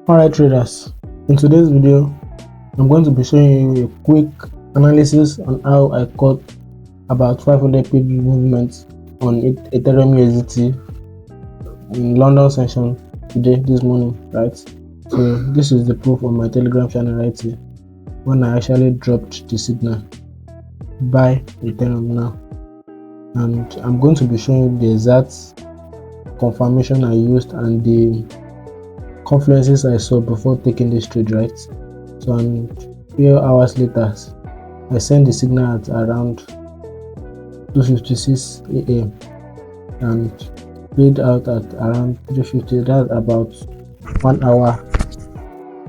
Alright traders, in today's video I'm going to be showing you a quick analysis on how I caught about 500 pips movement on Ethereum USDT in London session this morning, right? So this is the proof on my Telegram channel right here when I actually dropped the signal buy Ethereum now, and I'm going to be showing you the exact confirmation I used and the confluences I saw before taking this trade, right? So a few hours later I sent the signal at around 2:56 a.m. and played out at around 3:50. That's about 1 hour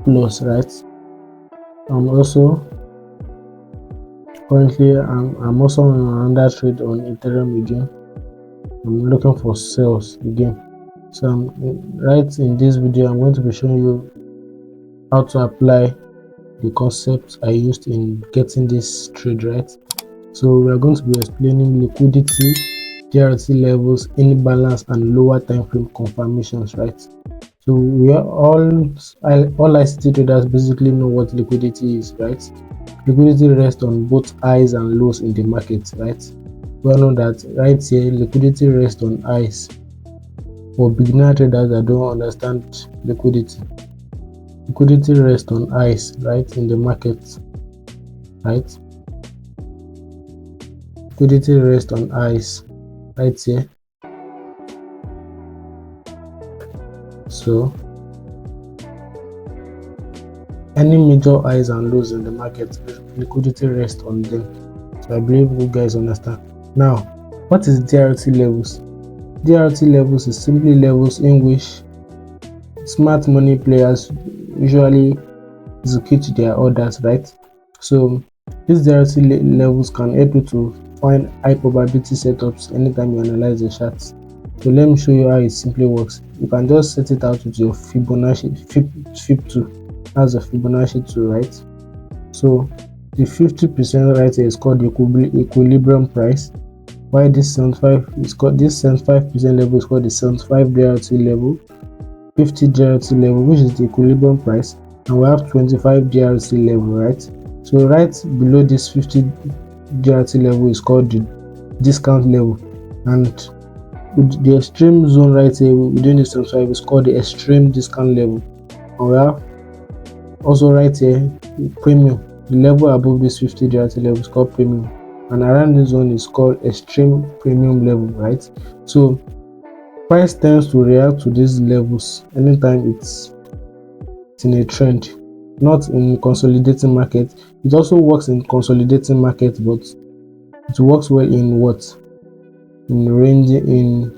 plus, right? Also currently I'm also on another trade on Ethereum again. I'm looking for sales again. So right in this video I'm going to be showing you how to apply the concept I used in getting this trade, right? So we are going to be explaining liquidity, DRT levels, imbalance, and lower time frame confirmations, right? So we are all ICT traders basically know what liquidity is, right? Liquidity rests on both highs and lows in the market, right? We all know that right here liquidity rests on highs. For beginner traders that don't understand liquidity rests on highs, right, in the market, right? Liquidity rests on highs right here. So any major highs and lows in the market, liquidity rests on them. So I believe you guys understand. Now, what is DRT levels? DRT levels is simply levels in which smart money players usually execute their orders, right? So these DRT levels can help you to find high probability setups anytime you analyze the charts. So let me show you how it simply works. You can just set it out with your Fibonacci Fib2. That's a Fibonacci 2, right? So the 50% right here is called the equilibrium price, while this 75% level is called the 75 DRT level, 50 DRT level, which is the equilibrium price, and we have 25 DRT level, right? So right below this 50 DRT level is called the discount level, and the extreme zone right here within the 75 is called the extreme discount level. And we have also right here premium. The level above this 50 DRT level is called premium, and around this zone is called extreme premium level, right? So price tends to react to these levels anytime it's in a trend, not in consolidating market. It also works in consolidating market, but it works well in what? In range in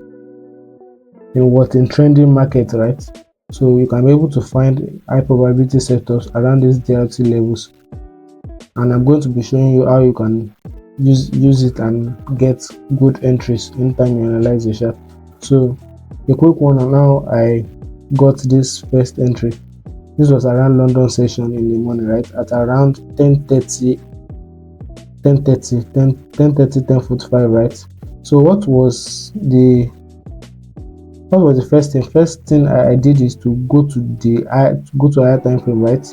trending market, right? So you can be able to find high probability setups around these DRT levels, and I'm going to be showing you how you can use it and get good entries anytime you analyze the chart. So a quick one on how I got this first entry. This was around London session in the morning, right, at around 10:45, right? So what was the first thing? First thing I did is to go to higher time frame, right?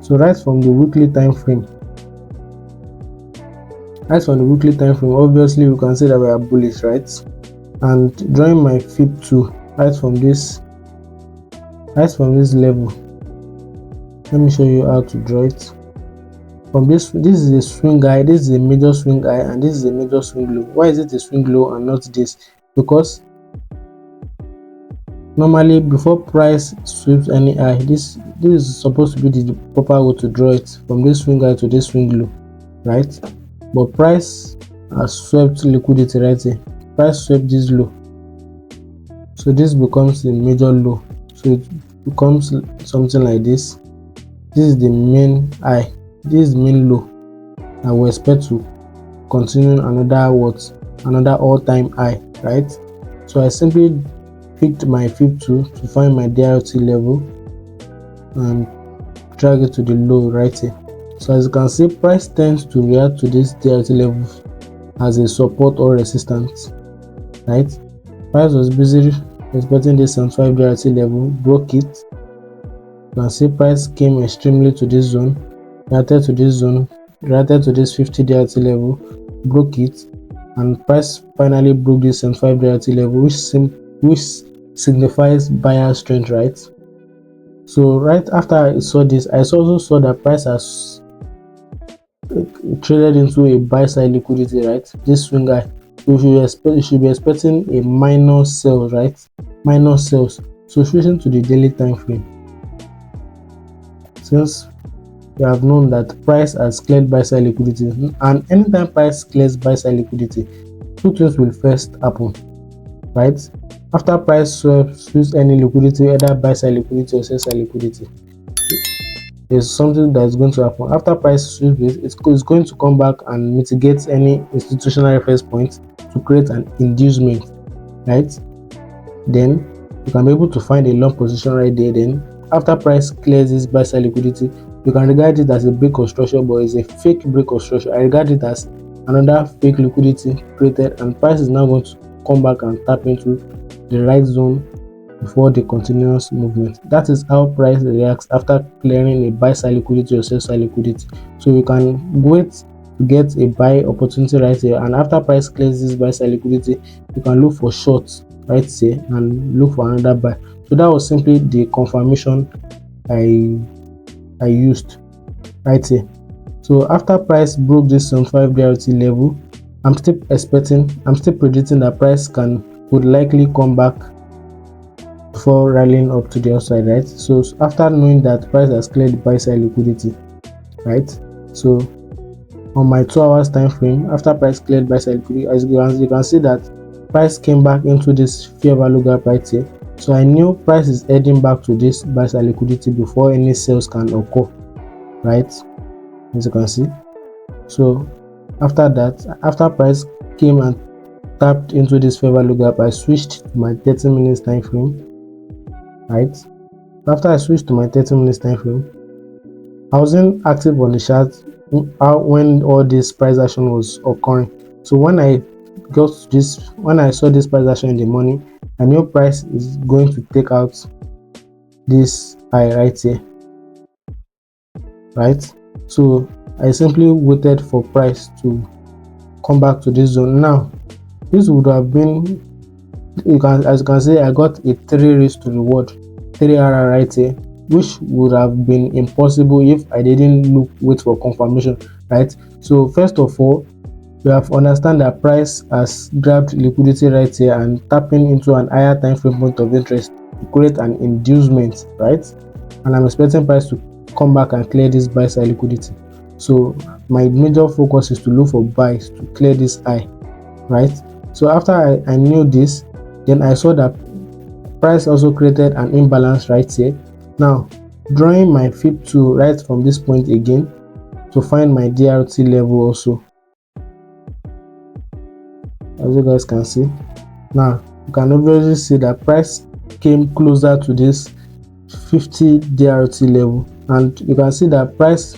So right from the weekly time frame, obviously you can see that we are bullish, right? And drawing my Fib2 right from this level. Let me show you how to draw it. From this is a swing high, this is a major swing high, and this is a major swing low. Why is it a swing low and not this? Because normally before price sweeps any high, this is supposed to be the proper way to draw it, from this swing high to this swing low, right? But price has swept liquidity right here. Price swept this low, so this becomes a major low, so it becomes something like this. This is the main high, this is main low, and we expect to continue another all-time high, right? So I simply picked my Fib2 to find my DRT level and drag it to the low right here. So as you can see, price tends to react to this DRT level as a support or resistance, right? Price was busy expecting this 75 DRT level, broke it, You can see price came extremely to this zone, reacted to this zone, reacted to this 50 DRT level, broke it, and price finally broke this 75 DRT level, which signifies buyer strength, right? So right after I saw this, I also saw that price has traded into a buy side liquidity, right? This swing high. You should be expecting a minor sell, right? Minor sales. So switching to the daily time frame, since you have known that price has cleared buy side liquidity, and anytime price clears buy side liquidity, two things will first happen, right? After price sweeps any liquidity, either buy side liquidity or sell side liquidity, there's something that's going to happen. After price sweeps it's going to come back and mitigate any institutional reference point to create an inducement, right? Then you can be able to find a long position right there. Then after price clears this buy side liquidity, you can regard it as a break of structure, but it's a fake break of structure. I regard it as another fake liquidity created, and price is now going to come back and tap into the right zone before the continuous movement. That is how price reacts after clearing a buy side liquidity or sell side liquidity. So you can wait to get a buy opportunity right here, and after price clears this buy side liquidity, you can look for shorts right here and look for another buy. So that was simply the confirmation I used right here. So after price broke this 75 DRT level, I'm still predicting that price would likely come back before rallying up to the upside, right? So after knowing that price has cleared buy side liquidity, right? So on my 2 hours time frame, after price cleared buy side liquidity, as you can see that price came back into this fair value gap right here. So I knew price is heading back to this buy side liquidity before any sales can occur, right? As you can see. So after that, after price came and tapped into this fair value gap, I switched to my 30 minutes time frame, right? After I switched to my 30 minutes time frame, I wasn't active on the chart when all this price action was occurring. So when I saw this price action in the morning, I knew price is going to take out this high right here, right? So I simply waited for price to come back to this zone. Now this would have been, as you can see, I got a 3 risk to reward, 3 RR right here, which would have been impossible if I didn't wait for confirmation, right? So first of all, we have understand that price has grabbed liquidity right here and tapping into an higher time frame point of interest to create an inducement, right? And I'm expecting price to come back and clear this buy side liquidity. So my major focus is to look for buys to clear this high, right? So after I knew this, then I saw that price also created an imbalance right here. Now drawing my fib to right from this point again to find my DRT level also, as you guys can see. Now you can obviously see that price came closer to this 50 DRT level, and you can see that price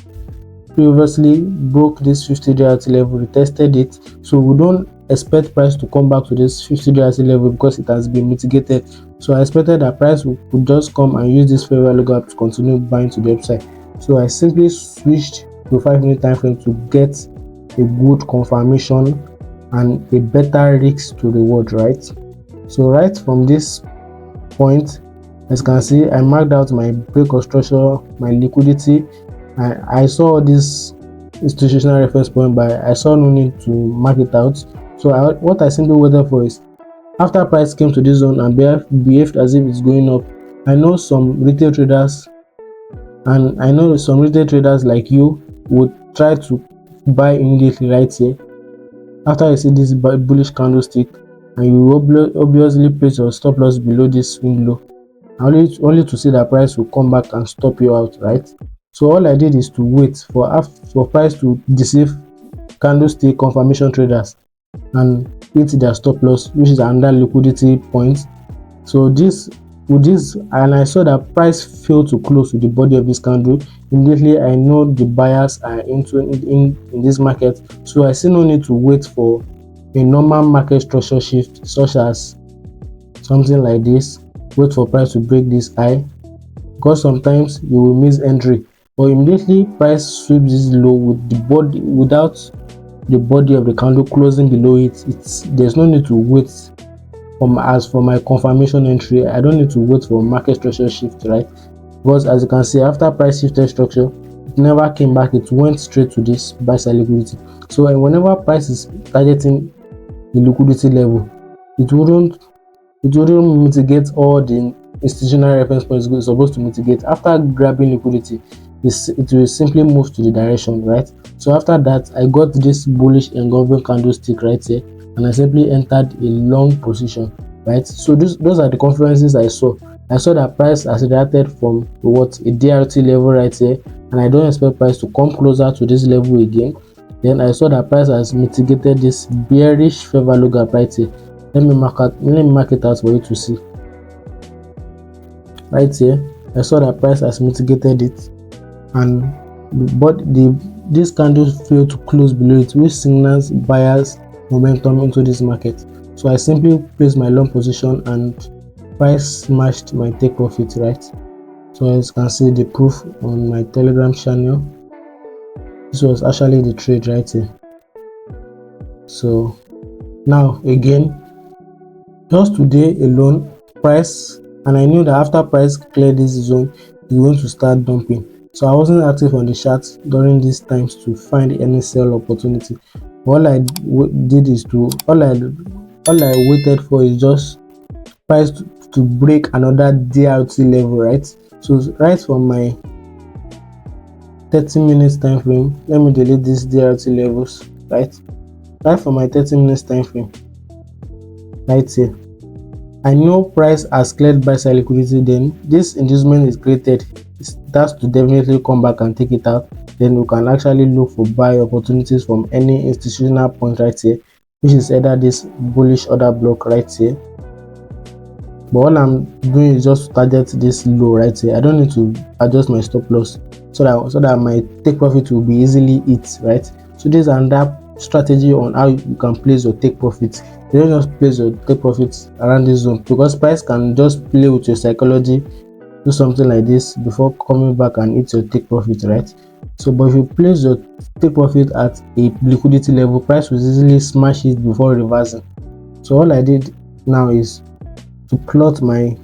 previously broke this 50 DRT level, retested it. So we don't expect price to come back to this 50 DRT level because it has been mitigated. So I expected that price would just come and use this fair value gap to continue buying to the upside. So I simply switched to 5 minute time frame to get a good confirmation and a better risk to reward, right? So right from this point, as you can see, I marked out my break of structure, my liquidity. I saw this institutional reference point, but I saw no need to mark it out. So what I simply waited for is, after price came to this zone and behaved as if it's going up, I know some retail traders like you would try to buy immediately right here after you see this bullish candlestick, and you obviously place your stop loss below this swing low, only to see that price will come back and stop you out, right? So all I did is to wait for price to deceive candlestick confirmation traders and hit their stop loss, which is another liquidity point. So and I saw that price failed to close to the body of this candle. Immediately I know the buyers are in this market, so I see no need to wait for a normal market structure shift, such as something like this. Wait for price to break this high, because sometimes you will miss entry. But immediately price sweeps this low with the body, without the body of the candle closing below it, there's no need to wait. As for my confirmation entry, I don't need to wait for market structure shift, right? Because as you can see, after price shifted structure, it never came back, it went straight to this buy side liquidity. So whenever price is targeting the liquidity level, it wouldn't mitigate all the institutional reference points it's supposed to mitigate. After grabbing liquidity, it will simply move to the direction, right? So after that, I got this bullish engulfing candlestick right here, and I simply entered a long position, right? So those are the confluences I saw. I saw that price has reacted from what, a DRT level right here, and I don't expect price to come closer to this level again. Then I saw that price has mitigated this bearish fair value gap right here. Let me mark it out for you to see. Right here, I saw that price has mitigated it, and this candle failed to close below it, which signals buyers momentum into this market. So I simply placed my long position and price smashed my take profit, right? So as you can see the proof on my Telegram channel, this was actually the trade right here. So now again, just today alone, price, and I knew that after price cleared this zone, it's going to start dumping. So I wasn't active on the chart during these times to find any sell opportunity. All I did is all I waited for is just price to break another DRT level, right? So right from my 30 minutes time frame, let me delete these DRT levels, right? Right from my 30 minutes time frame, right here, I know price has cleared buy side liquidity. Then this inducement is created, that's to definitely come back and take it out. Then we can actually look for buy opportunities from any institutional point right here, which is either this bullish order block right here. But all I'm doing is just to target this low right here. I don't need to adjust my stop loss so that my take profit will be easily hit, right? So this is another strategy on how you can place your take profits. You don't just place your take profits around this zone, because price can just play with your psychology, do something like this before coming back and hit your take profit, right? So but if you place your take profit at a liquidity level, price will easily smash it before reversing. So all I did now is to plot my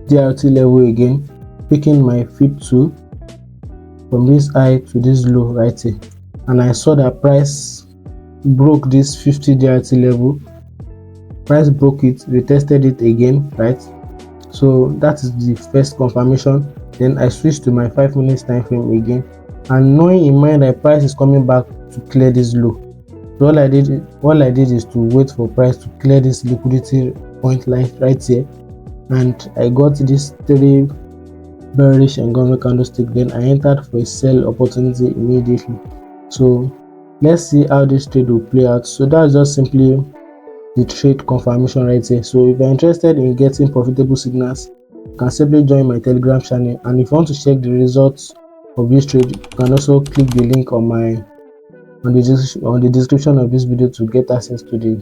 DRT level again, picking my FIB 2 from this high to this low right here, and I saw that price broke this 50 DRT level. Price broke it, retested it again, right? So that is the first confirmation. Then I switched to my 5 minutes time frame again, and knowing in mind that price is coming back to clear this low. So all I did is to wait for price to clear this liquidity point line right here, and I got this 3 bearish engulfing candlestick. Then I entered for a sell opportunity immediately. So let's see how this trade will play out. So that's just simply the trade confirmation right here. So if you're interested in getting profitable signals, you can simply join my Telegram channel, and if you want to check the results of this trade, you can also click the link on the description of this video to get access to the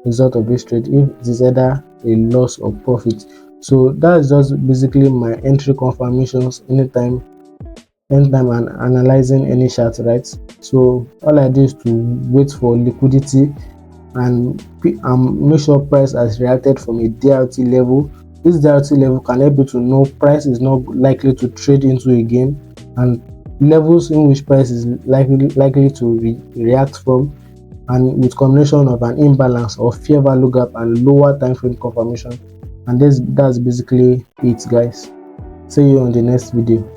result of this trade, if it is either a loss or profit. So that's just basically my entry confirmations anytime I'm analyzing any chart, right? So all I do is to wait for liquidity and make sure price has reacted from a DRT level. This DRT level can help you to know price is not likely to trade into again, and levels in which price is likely to react from, and with combination of an imbalance of fair value gap and lower time frame confirmation. And that's basically it, guys. See you on the next video.